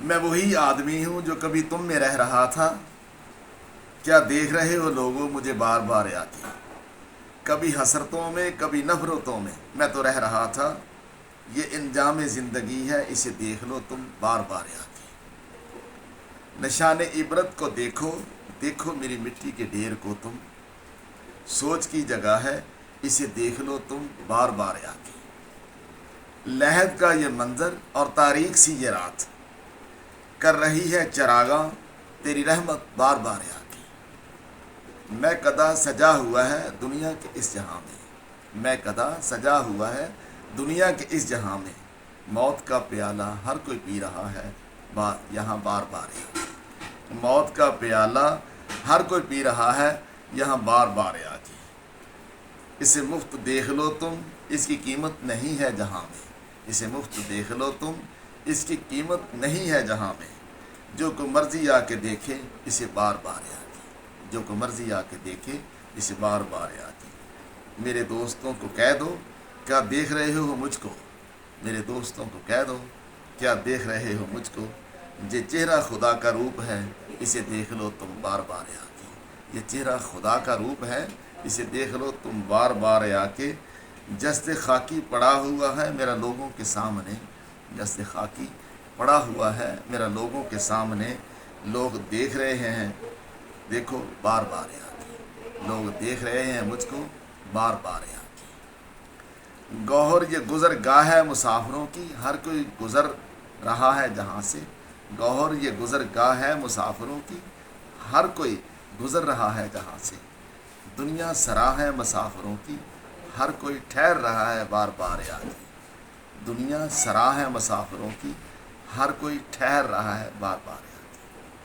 मैं वही आदमी हूँ जो कभी तुम में रह रहा था। क्या देख रहे हो लोगों मुझे बार बार आके, कभी हसरतों में कभी नफरतों में मैं तो रह रहा था। ये इंजाम ज़िंदगी है, इसे देख लो तुम बार बार आके। निशान इबरत को देखो, देखो मेरी मिट्टी के ढेर को तुम। सोच की जगह है, इसे देख लो तुम बार बार आके। लहद का ये मंजर और तारीख सी ये रात, कर रही है चरागा तेरी रहमत बार बार आके। मैं कदा सजा हुआ है दुनिया के इस जहां में, मैं कदा सजा हुआ है दुनिया के इस जहां में। मौत का प्याला हर कोई पी रहा है यहाँ बार बार आके। मौत का प्याला हर कोई पी रहा है यहाँ बार बार आके। इसे मुफ्त देख लो तुम, इसकी कीमत नहीं है जहां में। इसे मुफ्त देख लो तुम, इसकी कीमत नहीं है जहां में। जो को मर्जी आके देखे इसे बार बार आके, जो को मर्जी आके देखे इसे बार बार आके। मेरे दोस्तों को कह दो क्या देख रहे हो मुझको, मेरे दोस्तों को कह दो क्या देख रहे हो मुझको। ये चेहरा खुदा का रूप है, इसे देख लो तुम बार बार आके। ये चेहरा खुदा का रूप है, इसे देख लो तुम बार बार आके। जस्ते खाकी पड़ा हुआ है मेरा लोगों के सामने, जस्ते खाकी पड़ा हुआ है मेरा लोगों के सामने। लोग देख रहे हैं देखो बार बार आके, लोग देख रहे हैं मुझको बार बार आके। गौहर ये गुज़र गाह है मुसाफिरों की, हर कोई गुज़र रहा है जहाँ से। गौहर ये गुज़र गाह है मुसाफिरों की, हर कोई गुज़र रहा है जहाँ से। दुनिया सराह है मुसाफिरों की, हर कोई ठहर रहा है बार बार आके। दुनिया सराह है मुसाफिरों की, हर कोई ठहर रहा है बार बार।